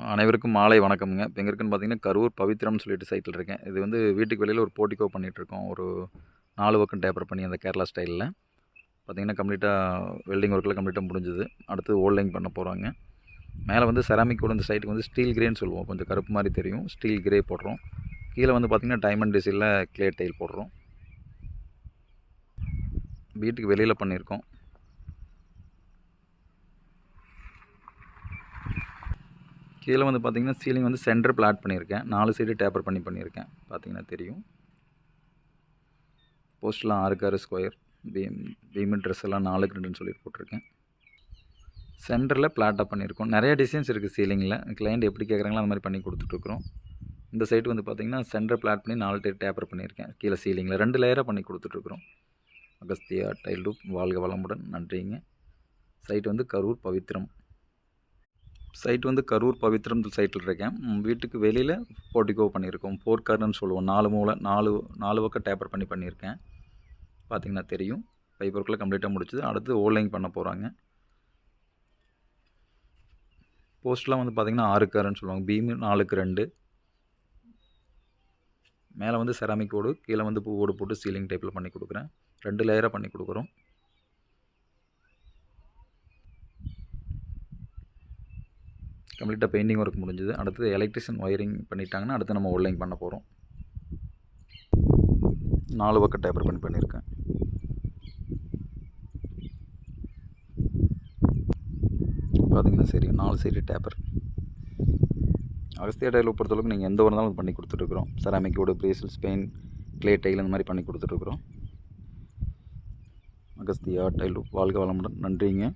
அனைவருக்கும் மாலை வணக்கம்ங்க. இப்போ எங்கே இருக்குன்னு பார்த்தீங்கன்னா, கரூர் பவித்ரம்னு சொல்லிட்டு சைட்டில் இருக்கேன். இது வந்து வீட்டுக்கு வெளியில் ஒரு போர்டிகோ பண்ணிகிட்ருக்கோம். ஒரு 4 பக்கம் டேப்பர் பண்ணி அந்த கேரளா ஸ்டைலில். பார்த்தீங்கன்னா கம்ப்ளீட்டாக வெல்டிங் ஒர்க்கில் கம்ப்ளீட்டாக முடிஞ்சுது. அடுத்து ஓல்டிங் பண்ண போகிறாங்க. மேலே வந்து செராமிக்கோட இந்த சைட்டுக்கு வந்து ஸ்டீல் கிரேன்னு சொல்லுவோம். கொஞ்சம் கருப்பு மாதிரி தெரியும். ஸ்டீல் கிரே போடுறோம். கீழே வந்து பார்த்திங்கன்னா டைமண்ட் டிசைனில் கிளே டைல் போடுறோம். வீட்டுக்கு வெளியில் பண்ணியிருக்கோம். கீழே வந்து பார்த்திங்கன்னா சீலிங் வந்து சென்டர் பிளாட் பண்ணியிருக்கேன். 4 சைடு டேப்பர் பண்ணியிருக்கேன். பார்த்திங்கன்னா தெரியும். போஸ்ட்லாம் 6க்கு 6 ஸ்கொயர். பீம் ட்ரெஸ் எல்லாம் 4க்கு 2ன்னு சொல்லி போட்டிருக்கேன். சென்டரில் பிளாட்டாக பண்ணியிருக்கோம். நிறைய டிசைன்ஸ் இருக்குது சீலிங்கில். கிளைண்ட் எப்படி கேட்குறாங்களோ அந்த மாதிரி பண்ணி கொடுத்துட்ருக்குறோம். இந்த சைடு வந்து பார்த்திங்கன்னா சென்டர் பிளாட் பண்ணி 4 டைப் டேப்பர் பண்ணியிருக்கேன். கீழே சீலிங்கில் 2 லேயராக பண்ணி கொடுத்துட்ருக்குறோம். அகஸ்தியா டைல் ரூப். வாழ்க வளமுடன். நன்றிங்க. சைட் வந்து கரூர் பவித்ரம். சைட் வந்து கரூர் பவித்ரம் சைட்டில் இருக்கேன். வீட்டுக்கு வெளியில் போர்டிகோ பண்ணியிருக்கோம். 4 கார்னர்னு சொல்லுவோம். 4 மூலை 4 பக்கம் டேப்பர் பண்ணியிருக்கேன். பார்த்திங்கன்னா தெரியும். பைப் ஒர்க்கில் கம்ப்ளீட்டாக முடிச்சுது. அடுத்து ஓல்டிங் பண்ண போகிறாங்க. போஸ்ட்லாம் வந்து பார்த்திங்கன்னா 6க்கு 6ன்னு சொல்லுவாங்க. பீமு 4க்கு 2. மேலே வந்து செராமிக் ஓடு, கீழே வந்து பூ ஓடு போட்டு சீலிங் டைப்பில் பண்ணி கொடுக்குறேன். 2 லேயராக பண்ணி கொடுக்குறோம். கம்ப்ளீட்டாக பெயிண்டிங் ஒர்க் முடிஞ்சுது. அடுத்து எலக்ட்ரிஷியன் ஒயரிங் பண்ணிட்டாங்கன்னா அடுத்து நம்ம ஓல்டிங் பண்ண போகிறோம். 4 பக்கம் டேப்பர் பண்ணியிருக்கேன். பார்த்தீங்கன்னா சரி 4 சைடு டேப்பர். அகஸ்தியா டைல் பொறுத்தளவுக்கு நீங்கள் எந்த ஒரு இருந்தாலும் பண்ணி கொடுத்துட்ருக்குறோம். செராமிக்கோடு, பிரேசில், ஸ்பெயின், கிளே டைல் அந்த மாதிரி பண்ணி கொடுத்துட்ருக்குறோம். அகஸ்தியா டைல் வாழ்க வளமுடன். நன்றிங்க.